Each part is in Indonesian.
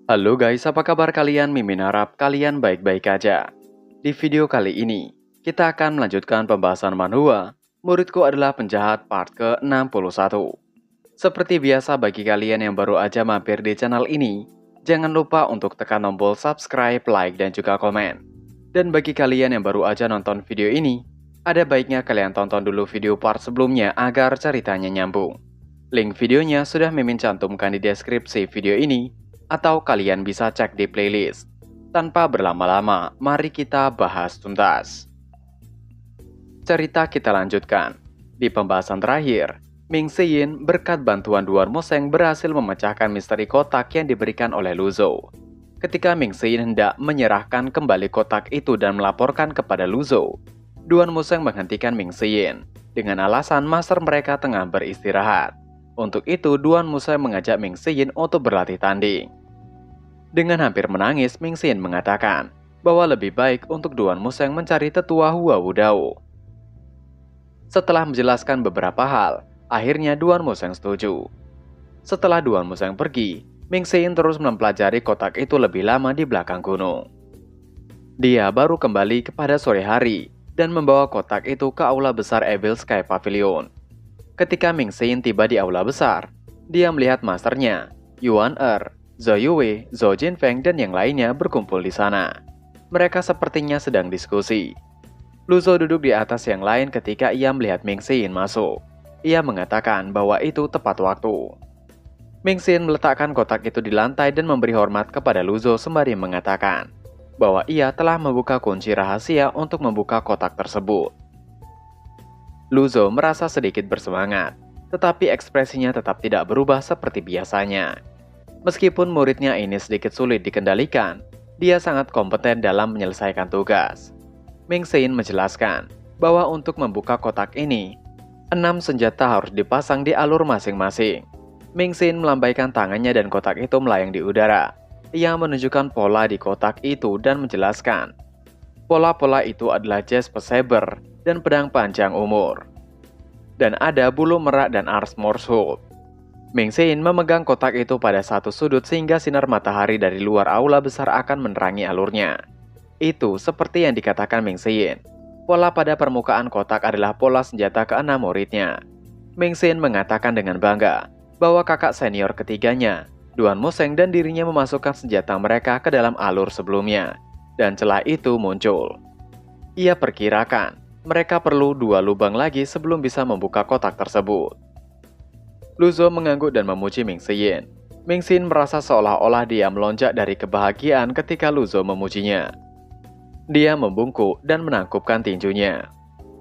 Halo guys, apa kabar kalian? Mimin harap kalian baik-baik aja. Di video kali ini, kita akan melanjutkan pembahasan manhwa Muridku Adalah Penjahat part ke-61. Seperti biasa bagi kalian yang baru aja mampir di channel ini, jangan lupa untuk tekan tombol subscribe, like, dan juga komen. Dan bagi kalian yang baru aja nonton video ini, ada baiknya kalian tonton dulu video part sebelumnya agar ceritanya nyambung. Link videonya sudah Mimin cantumkan di deskripsi video ini, atau kalian bisa cek di playlist. Tanpa berlama-lama, mari kita bahas tuntas. Cerita kita lanjutkan. Di pembahasan terakhir, Ming Se-in berkat bantuan Duan Museng berhasil memecahkan misteri kotak yang diberikan oleh Lu Zhou. Ketika Ming Se-in hendak menyerahkan kembali kotak itu dan melaporkan kepada Lu Zhou, Duan Museng menghentikan Ming Se-in dengan alasan master mereka tengah beristirahat. Untuk itu, Duan Museng mengajak Ming Se-in untuk berlatih tanding. Dengan hampir menangis, Ming Se-in mengatakan bahwa lebih baik untuk Duan Museng mencari tetua Hua Wudao. Setelah menjelaskan beberapa hal, akhirnya Duan Museng setuju. Setelah Duan Museng pergi, Ming Se-in terus mempelajari kotak itu lebih lama di belakang gunung. Dia baru kembali kepada sore hari dan membawa kotak itu ke aula besar Evil Sky Pavilion. Ketika Ming Se-in tiba di aula besar, dia melihat masternya, Yuan Er, Zhou Yue, Zhou Jinfeng, dan yang lainnya berkumpul di sana. Mereka sepertinya sedang diskusi. Lu Zhou duduk di atas yang lain ketika ia melihat Ming Se-in masuk. Ia mengatakan bahwa itu tepat waktu. Ming Se-in meletakkan kotak itu di lantai dan memberi hormat kepada Lu Zhou sembari mengatakan bahwa ia telah membuka kunci rahasia untuk membuka kotak tersebut. Lu Zhou merasa sedikit bersemangat, tetapi ekspresinya tetap tidak berubah seperti biasanya. Meskipun muridnya ini sedikit sulit dikendalikan, dia sangat kompeten dalam menyelesaikan tugas. Ming Se-in menjelaskan bahwa untuk membuka kotak ini, 6 senjata harus dipasang di alur masing-masing. Ming Se-in melambaikan tangannya dan kotak itu melayang di udara. Ia menunjukkan pola di kotak itu dan menjelaskan pola-pola itu adalah Jasper Saber dan pedang panjang umur. Dan ada bulu merak dan ars Morse. Ming Se-in memegang kotak itu pada satu sudut sehingga sinar matahari dari luar aula besar akan menerangi alurnya. Itu seperti yang dikatakan Ming Se-in. Pola pada permukaan kotak adalah pola senjata ke-6 muridnya. Ming Se-in mengatakan dengan bangga bahwa kakak senior ketiganya, Duan Museng, dan dirinya memasukkan senjata mereka ke dalam alur sebelumnya. Dan celah itu muncul. Ia perkirakan mereka perlu 2 lubang lagi sebelum bisa membuka kotak tersebut. Lu Zhou mengangguk dan memuji Ming Se-in. Ming Se-in merasa seolah-olah dia melonjak dari kebahagiaan ketika Lu Zhou memujinya. Dia membungkuk dan menangkupkan tinjunya.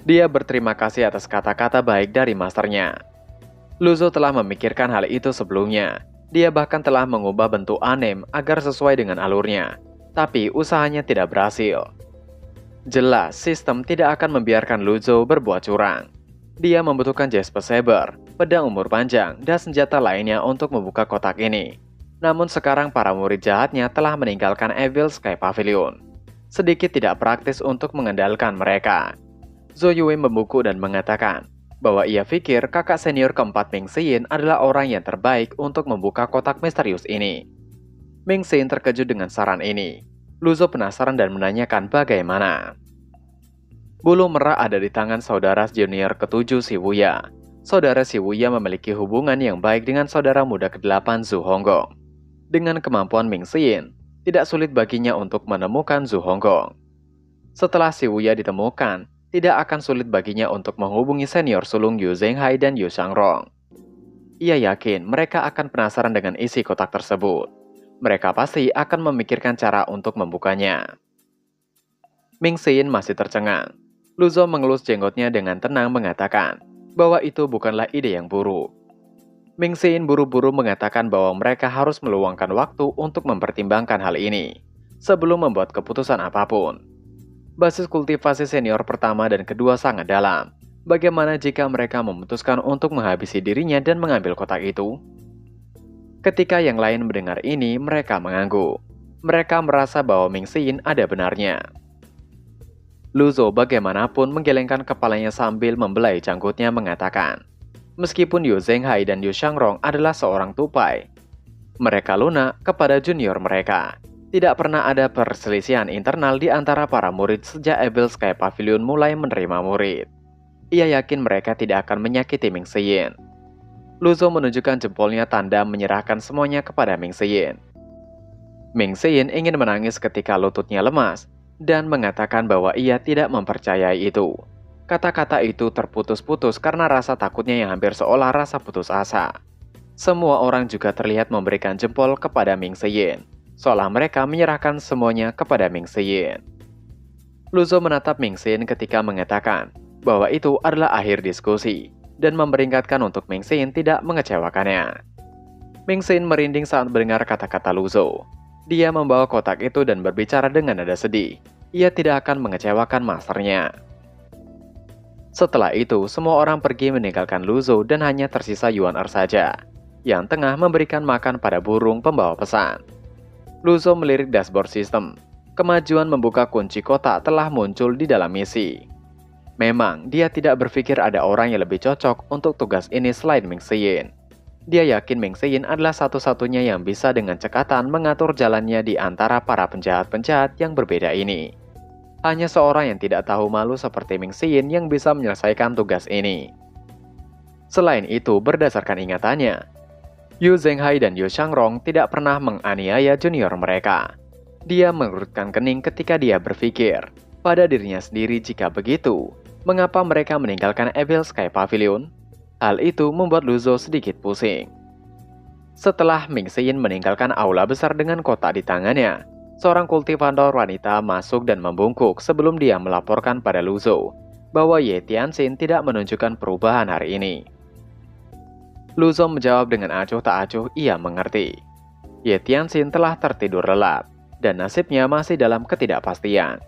Dia berterima kasih atas kata-kata baik dari masternya. Lu Zhou telah memikirkan hal itu sebelumnya. Dia bahkan telah mengubah bentuk anime agar sesuai dengan alurnya. Tapi usahanya tidak berhasil. Jelas, sistem tidak akan membiarkan Lu Zhou berbuat curang. Dia membutuhkan Jasper Saber, pedang umur panjang, dan senjata lainnya untuk membuka kotak ini. Namun sekarang para murid jahatnya telah meninggalkan Evil Sky Pavilion. Sedikit tidak praktis untuk mengendalikan mereka. Zhou Yue membungkuk dan mengatakan bahwa ia pikir kakak senior keempat Ming Se-in adalah orang yang terbaik untuk membuka kotak misterius ini. Ming Se-in terkejut dengan saran ini. Lu Zhou penasaran dan menanyakan bagaimana. Bulu merak ada di tangan saudara junior ke-7 Shibuya. Saudara Shibuya memiliki hubungan yang baik dengan saudara muda ke-8 Zhu Honggong. Dengan kemampuan Ming Se-in, tidak sulit baginya untuk menemukan Zhu Honggong. Setelah Shibuya ditemukan, tidak akan sulit baginya untuk menghubungi senior sulung Yu Zhenghai dan Yu Shangrong. Ia yakin mereka akan penasaran dengan isi kotak tersebut. Mereka pasti akan memikirkan cara untuk membukanya. Ming Se-in masih tercengang. Lu Zhou mengelus jenggotnya dengan tenang mengatakan bahwa itu bukanlah ide yang buruk. Ming Se-in buru-buru mengatakan bahwa mereka harus meluangkan waktu untuk mempertimbangkan hal ini sebelum membuat keputusan apapun. Basis kultivasi senior pertama dan kedua sangat dalam. Bagaimana jika mereka memutuskan untuk menghabisi dirinya dan mengambil kotak itu? Ketika yang lain mendengar ini, mereka mengangguk. Mereka merasa bahwa Ming Se-in ada benarnya. Lu Zhou bagaimanapun menggelengkan kepalanya sambil membelai janggutnya mengatakan, meskipun Yu Zhenghai dan Yu Shangrong adalah seorang tupai, Mereka lunak kepada junior mereka. Tidak pernah ada perselisihan internal di antara para murid sejak Evil Sky Pavilion mulai menerima murid. Ia yakin mereka tidak akan menyakiti Ming Seyin. Luzo menunjukkan jempolnya tanda menyerahkan semuanya kepada Ming Seyin. Ming Seyin ingin menangis ketika lututnya lemas dan mengatakan bahwa ia tidak mempercayai itu. Kata-kata itu terputus-putus karena rasa takutnya yang hampir seolah rasa putus asa. Semua orang juga terlihat memberikan jempol kepada Ming Seyin, seolah mereka menyerahkan semuanya kepada Ming Seyin. Luzo menatap Ming Seyin ketika mengatakan bahwa itu adalah akhir diskusi dan memperingatkan untuk Ming Seyin tidak mengecewakannya. Ming Seyin merinding saat mendengar kata-kata Luzo. Dia membawa kotak itu dan berbicara dengan nada sedih. Ia tidak akan mengecewakan masternya. Setelah itu, semua orang pergi meninggalkan Luzo dan hanya tersisa Yuan Er saja, yang tengah memberikan makan pada burung pembawa pesan. Luzo melirik dashboard sistem. Kemajuan membuka kunci kotak telah muncul di dalam misi. Memang, dia tidak berpikir ada orang yang lebih cocok untuk tugas ini selain Ming Seyin. Dia yakin Ming Seyin adalah satu-satunya yang bisa dengan cekatan mengatur jalannya di antara para penjahat-penjahat yang berbeda ini. Hanya seorang yang tidak tahu malu seperti Ming Seyin yang bisa menyelesaikan tugas ini. Selain itu, berdasarkan ingatannya, Yu Zhenghai dan Yu Shangrong tidak pernah menganiaya junior mereka. Dia mengerutkan kening ketika dia berpikir pada dirinya sendiri jika begitu. Mengapa mereka meninggalkan Evil Sky Pavilion? Hal itu membuat Luzo sedikit pusing. Setelah Ming Seyin meninggalkan aula besar dengan kotak di tangannya, seorang kultivator wanita masuk dan membungkuk sebelum dia melaporkan pada Luzo bahwa Ye Tianxin tidak menunjukkan perubahan hari ini. Luzo menjawab dengan acuh tak acuh ia mengerti. Ye Tianxin telah tertidur lelap dan nasibnya masih dalam ketidakpastian.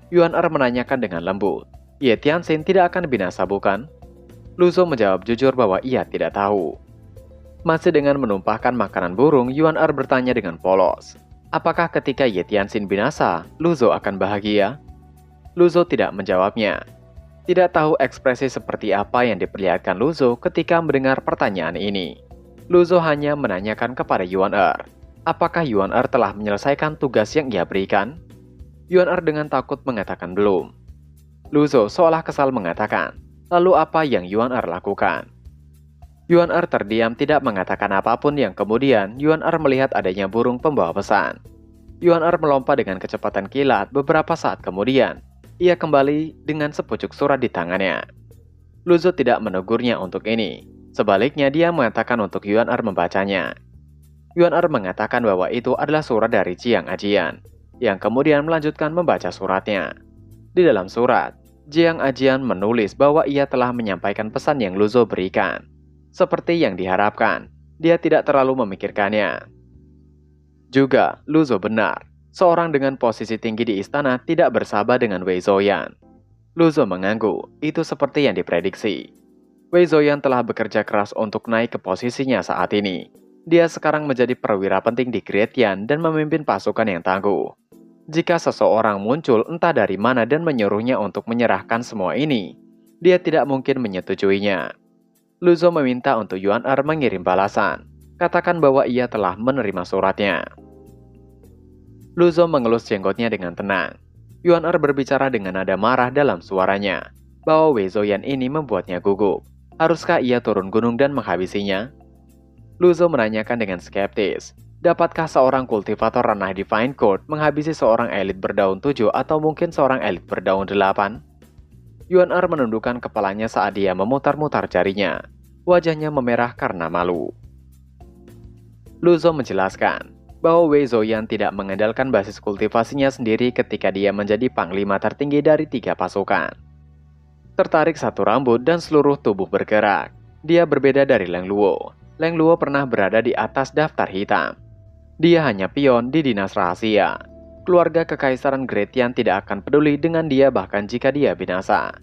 Yuan Er menanyakan dengan lembut, Ye Tianxin tidak akan binasa bukan? Luzo menjawab jujur bahwa ia tidak tahu. Masih dengan menumpahkan makanan burung, Yuan Er bertanya dengan polos, apakah ketika Ye Tianxin binasa, Luzo akan bahagia? Luzo tidak menjawabnya. Tidak tahu ekspresi seperti apa yang diperlihatkan Luzo ketika mendengar pertanyaan ini. Luzo hanya menanyakan kepada Yuan Er, apakah Yuan Er telah menyelesaikan tugas yang ia berikan? Yuan Er dengan takut mengatakan belum. Luzo seolah kesal mengatakan, lalu apa yang Yuan Er lakukan? Yuan Er terdiam tidak mengatakan apapun yang kemudian Yuan Er melihat adanya burung pembawa pesan. Yuan Er melompat dengan kecepatan kilat beberapa saat kemudian. Ia kembali dengan sepucuk surat di tangannya. Luzo tidak menegurnya untuk ini. Sebaliknya dia mengatakan untuk Yuan Er membacanya. Yuan Er mengatakan bahwa itu adalah surat dari Jiang Ajian, yang kemudian melanjutkan membaca suratnya. Di dalam surat, Jiang Ajian menulis bahwa ia telah menyampaikan pesan yang Luzo berikan. Seperti yang diharapkan, dia tidak terlalu memikirkannya. Juga, Luzo benar. Seorang dengan posisi tinggi di istana tidak bersahabat dengan Wei Zouyan. Luzo mengangguk, itu seperti yang diprediksi. Wei Zouyan telah bekerja keras untuk naik ke posisinya saat ini. Dia sekarang menjadi perwira penting di Great Yan dan memimpin pasukan yang tangguh. Jika seseorang muncul entah dari mana dan menyuruhnya untuk menyerahkan semua ini, dia tidak mungkin menyetujuinya. Luzo meminta untuk Yuan Er mengirim balasan. Katakan bahwa ia telah menerima suratnya. Luzo mengelus jenggotnya dengan tenang. Yuan Er berbicara dengan nada marah dalam suaranya, bahwa Wei Zouyan ini membuatnya gugup. Haruskah ia turun gunung dan menghabisinya? Luzo menanyakan dengan skeptis. Dapatkah seorang kultivator ranah Divine Court menghabisi seorang elit berdaun 7 atau mungkin seorang elit berdaun 8? Yuan Er menundukkan kepalanya saat dia memutar-mutar jarinya. Wajahnya memerah karena malu. Luzo menjelaskan bahwa Wei Zouyan tidak mengandalkan basis kultivasinya sendiri ketika dia menjadi panglima tertinggi dari 3 pasukan. Tertarik satu rambut dan seluruh tubuh bergerak. Dia berbeda dari Leng Luo. Leng Luo pernah berada di atas daftar hitam. Dia hanya pion di dinas rahasia. Keluarga kekaisaran Great Yan tidak akan peduli dengan dia bahkan jika dia binasa.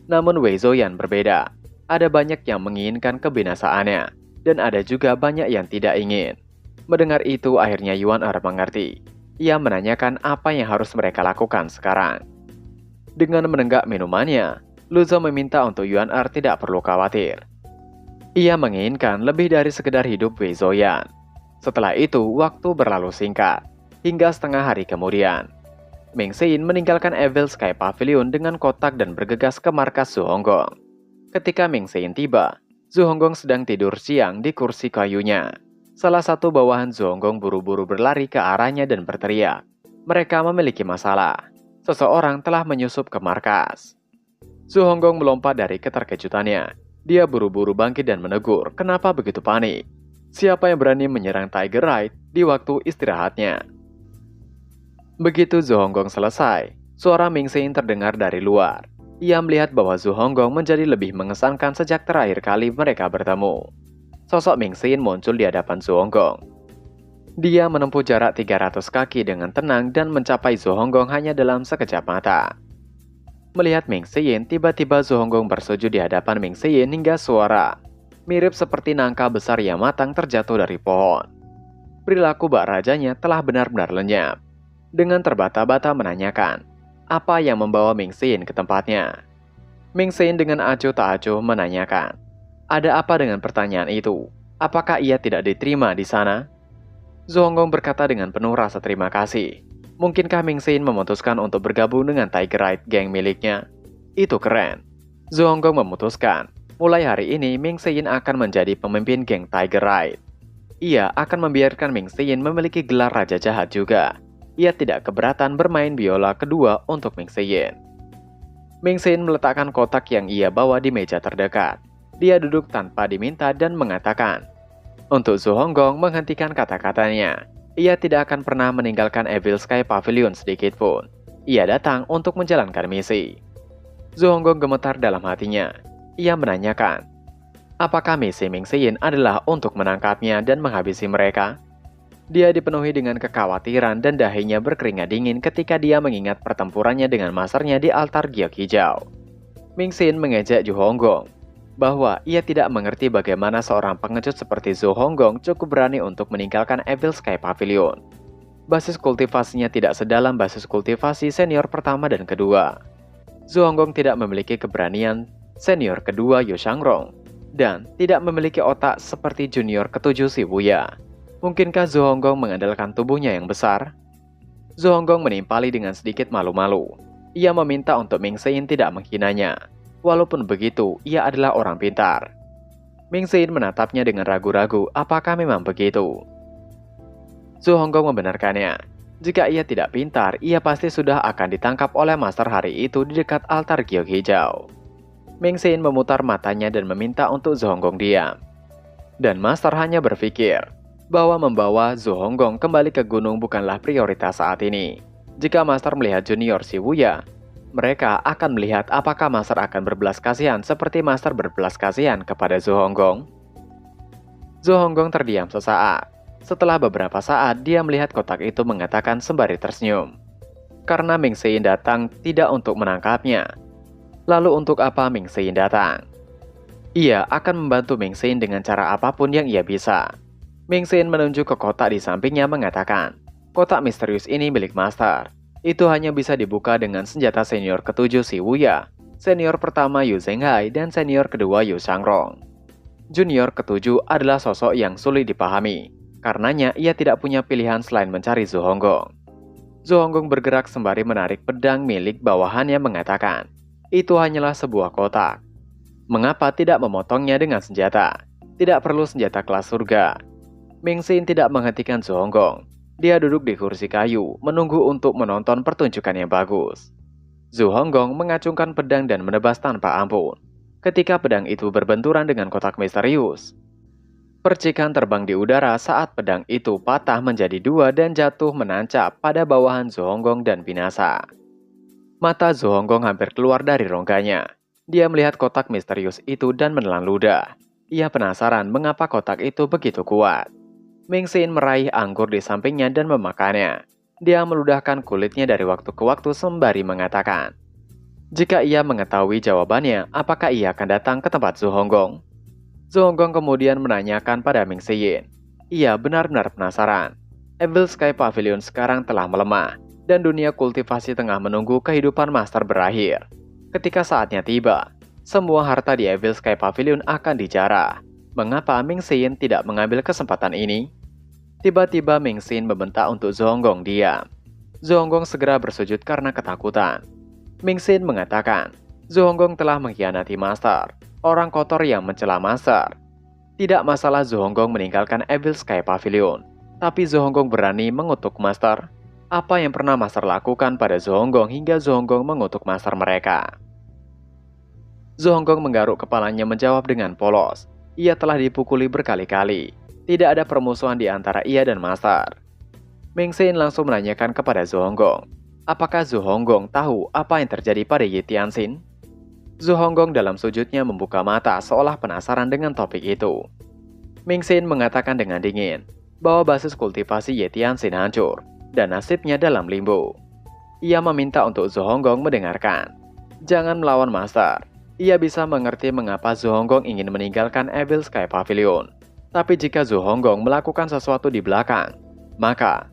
Namun Wei Zouyan berbeda. Ada banyak yang menginginkan kebinasaannya, dan ada juga banyak yang tidak ingin. Mendengar itu akhirnya Yuan Er mengerti. Ia menanyakan apa yang harus mereka lakukan sekarang. Dengan menenggak minumannya, Luzo meminta untuk Yuan Er tidak perlu khawatir. Ia menginginkan lebih dari sekedar hidup Wei Zouyan. Setelah itu, waktu berlalu singkat. Hingga setengah hari kemudian, Ming Sein meninggalkan Evil Sky Pavilion dengan kotak dan bergegas ke markas Zhu Honggong. Ketika Ming Sein tiba, Zhu Honggong sedang tidur siang di kursi kayunya. Salah satu bawahan Zhu Honggong buru-buru berlari ke arahnya dan berteriak. Mereka memiliki masalah. Seseorang telah menyusup ke markas. Zhu Honggong melompat dari keterkejutannya. Dia buru-buru bangkit dan menegur, kenapa begitu panik? Siapa yang berani menyerang Tiger Ride di waktu istirahatnya? Begitu Zhu Honggong selesai, suara Ming Sein terdengar dari luar. Ia melihat bahwa Zhu Honggong menjadi lebih mengesankan sejak terakhir kali mereka bertemu. Sosok Ming Sein muncul di hadapan Zhu Honggong. Dia menempuh jarak 300 kaki dengan tenang dan mencapai Zhu Honggong hanya dalam sekejap mata. Melihat Ming Sein, tiba-tiba Zhu Honggong bersujud di hadapan Ming Sein hingga suara mirip seperti nangka besar yang matang terjatuh dari pohon. Perilaku bak rajanya telah benar-benar lenyap. Dengan terbata-bata menanyakan, apa yang membawa Ming Sein ke tempatnya? Ming Sein dengan acuh tak acuh menanyakan, ada apa dengan pertanyaan itu? Apakah ia tidak diterima di sana? Zhu Honggong berkata dengan penuh rasa terima kasih. Mungkinkah Ming Sein memutuskan untuk bergabung dengan Tiger Ride geng miliknya? Itu keren. Zhu Honggong memutuskan, mulai hari ini Ming Sein akan menjadi pemimpin geng Tiger Ride. Ia akan membiarkan Ming Sein memiliki gelar Raja Jahat juga. Ia tidak keberatan bermain biola kedua untuk Ming Sein. Ming Sein meletakkan kotak yang ia bawa di meja terdekat. Dia duduk tanpa diminta dan mengatakan, untuk Zhu Honggong menghentikan kata-katanya. Ia tidak akan pernah meninggalkan Evil Sky Pavilion sedikit pun. Ia datang untuk menjalankan misi. Zhu Honggong gemetar dalam hatinya. Ia menanyakan, apakah misi Ming Sein adalah untuk menangkapnya dan menghabisi mereka? Dia dipenuhi dengan kekhawatiran dan dahinya berkeringat dingin ketika dia mengingat pertempurannya dengan masternya di altar giok hijau. Ming Sein mengejek Zhu Honggong bahwa ia tidak mengerti bagaimana seorang pengecut seperti Zhu Honggong cukup berani untuk meninggalkan Evil Sky Pavilion. Basis kultivasinya tidak sedalam basis kultivasi senior pertama dan kedua. Zhu Honggong tidak memiliki keberanian senior kedua Yu Shangrong dan tidak memiliki otak seperti junior ketujuh Shibuya. Mungkinkah Zhu Honggong mengandalkan tubuhnya yang besar? Zhu Honggong menimpali dengan sedikit malu-malu. Ia meminta untuk Ming Sein tidak menghinanya. Walaupun begitu, ia adalah orang pintar. Ming Sein menatapnya dengan ragu-ragu, apakah memang begitu? Zhu Honggong membenarkannya. Jika ia tidak pintar, ia pasti sudah akan ditangkap oleh master hari itu di dekat altar giok hijau. Ming Sein memutar matanya dan meminta untuk Zhu Honggong diam. Dan master hanya berpikir bahwa membawa Zhu Honggong kembali ke gunung bukanlah prioritas saat ini. Jika master melihat junior Shibuya, mereka akan melihat apakah master akan berbelas kasihan seperti master berbelas kasihan kepada Zhu Honggong. Zhu Honggong terdiam sesaat. Setelah beberapa saat, dia melihat kotak itu mengatakan sembari tersenyum. Karena Ming Sein datang tidak untuk menangkapnya. Lalu untuk apa Ming Sein datang? Ia akan membantu Ming Sein dengan cara apapun yang ia bisa. Ming Sein menunjuk ke kotak di sampingnya mengatakan, kotak misterius ini milik master. Itu hanya bisa dibuka dengan senjata senior ketujuh Shibuya, senior pertama Yu Zhenghai, dan senior kedua Yu Shangrong. Junior ketujuh adalah sosok yang sulit dipahami. Karenanya ia tidak punya pilihan selain mencari Zhu Honggong. Zhu Honggong bergerak sembari menarik pedang milik bawahannya mengatakan, itu hanyalah sebuah kotak. Mengapa tidak memotongnya dengan senjata? Tidak perlu senjata kelas surga. Ming Sein tidak menghentikan Zhu Honggong. Dia duduk di kursi kayu, menunggu untuk menonton pertunjukan yang bagus. Zhu Honggong mengacungkan pedang dan menebas tanpa ampun. Ketika pedang itu berbenturan dengan kotak misterius, percikan terbang di udara saat pedang itu patah menjadi dua dan jatuh menancap pada bawahan Zhu Honggong dan binasa. Mata Zhu Honggong hampir keluar dari rongganya. Dia melihat kotak misterius itu dan menelan ludah. Ia penasaran mengapa kotak itu begitu kuat. Ming Sein meraih anggur di sampingnya dan memakannya. Dia meludahkan kulitnya dari waktu ke waktu sembari mengatakan, jika ia mengetahui jawabannya, apakah ia akan datang ke tempat Zhu Honggong? Zhu Honggong kemudian menanyakan pada Ming Sein. Ia benar-benar penasaran. Evil Sky Pavilion sekarang telah melemah, dan dunia kultivasi tengah menunggu kehidupan master berakhir. Ketika saatnya tiba, semua harta di Evil Sky Pavilion akan dijarah. Mengapa Ming Sein tidak mengambil kesempatan ini? Tiba-tiba Ming Xin membentak untuk Zhonggong diam. Zhonggong segera bersujud karena ketakutan. Ming Xin mengatakan, Zhonggong telah mengkhianati Master, orang kotor yang mencela Master. Tidak masalah Zhonggong meninggalkan Evil Sky Pavilion, tapi Zhonggong berani mengutuk Master. Apa yang pernah Master lakukan pada Zhonggong hingga Zhonggong mengutuk Master mereka? Zhonggong menggaruk kepalanya menjawab dengan polos. Ia telah dipukuli berkali-kali. Tidak ada permusuhan di antara ia dan Master. Ming Xin langsung menanyakan kepada Zhonggong, apakah Zhonggong tahu apa yang terjadi pada Ye Tianxin? Zhonggong dalam sujudnya membuka mata seolah penasaran dengan topik itu. Ming Xin mengatakan dengan dingin bahwa basis kultivasi Ye Tianxin hancur dan nasibnya dalam limbo. Ia meminta untuk Zhonggong mendengarkan. Jangan melawan Master. Ia bisa mengerti mengapa Zhonggong ingin meninggalkan Evil Sky Pavilion. Tapi jika Zhonggong melakukan sesuatu di belakang, maka...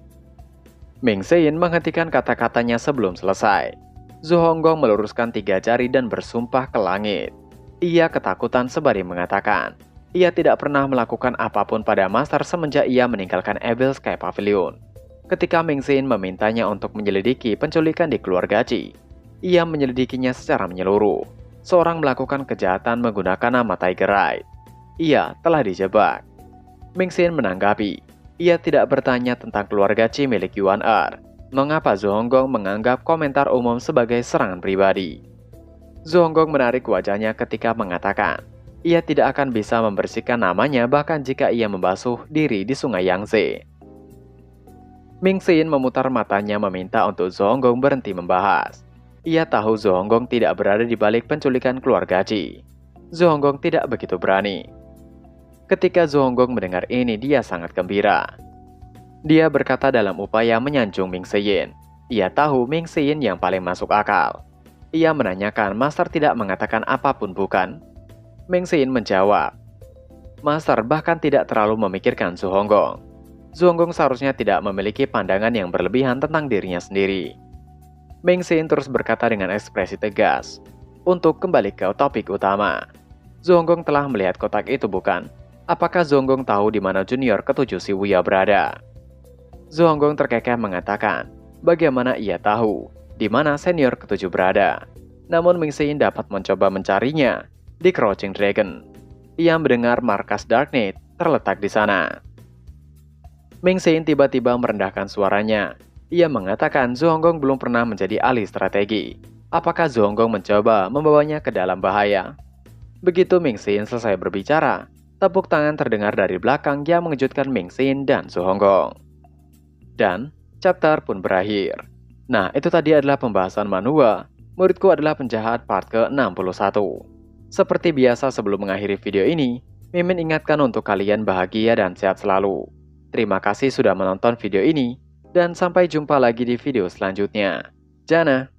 Ming Xin menghentikan kata-katanya sebelum selesai. Zhonggong meluruskan 3 jari dan bersumpah ke langit. Ia ketakutan sembari mengatakan, ia tidak pernah melakukan apapun pada Master semenjak ia meninggalkan Evil Sky Pavilion. Ketika Ming Xin memintanya untuk menyelidiki penculikan di keluarga Qi, ia menyelidikinya secara menyeluruh. Seorang melakukan kejahatan menggunakan nama Tiger Eye. Ia telah dijebak. Ming Xin menanggapi, ia tidak bertanya tentang keluarga Qi milik Yuan Er. Mengapa Zhonggong menganggap komentar umum sebagai serangan pribadi? Zhonggong menarik wajahnya ketika mengatakan, ia tidak akan bisa membersihkan namanya bahkan jika ia membasuh diri di sungai Yangtze. Ming Xin memutar matanya meminta untuk Zhonggong berhenti membahas. Ia tahu Zhonggong tidak berada di balik penculikan keluarga Qi. Zhonggong tidak begitu berani. Ketika Zhonggong mendengar ini, dia sangat gembira. Dia berkata dalam upaya menyanjung Ming Xin. Ia tahu Ming Xin yang paling masuk akal. Ia menanyakan, Master tidak mengatakan apapun bukan? Ming Xin menjawab, Master bahkan tidak terlalu memikirkan Zhonggong. Zhonggong seharusnya tidak memiliki pandangan yang berlebihan tentang dirinya sendiri. Ming Xin terus berkata dengan ekspresi tegas. Untuk kembali ke topik utama. Zhonggong telah melihat kotak itu bukan? Apakah Zhonggong tahu di mana junior ke-7 si Wuya berada? Zhonggong terkekeh mengatakan, bagaimana ia tahu di mana senior ke-7 berada? Namun Ming Xin dapat mencoba mencarinya di Crouching Dragon. Ia mendengar markas Dark Knight terletak di sana. Ming Xin tiba-tiba merendahkan suaranya. Ia mengatakan Zhonggong belum pernah menjadi ahli strategi. Apakah Zhonggong mencoba membawanya ke dalam bahaya? Begitu Ming Xin selesai berbicara, tepuk tangan terdengar dari belakang yang mengejutkan Ming Xin dan Zhonggong. Dan chapter pun berakhir. Nah, itu tadi adalah pembahasan Manhwa, Muridku Adalah Penjahat part ke-61. Seperti biasa sebelum mengakhiri video ini, Mimin ingatkan untuk kalian bahagia dan sehat selalu. Terima kasih sudah menonton video ini. Dan sampai jumpa lagi di video selanjutnya. Jana.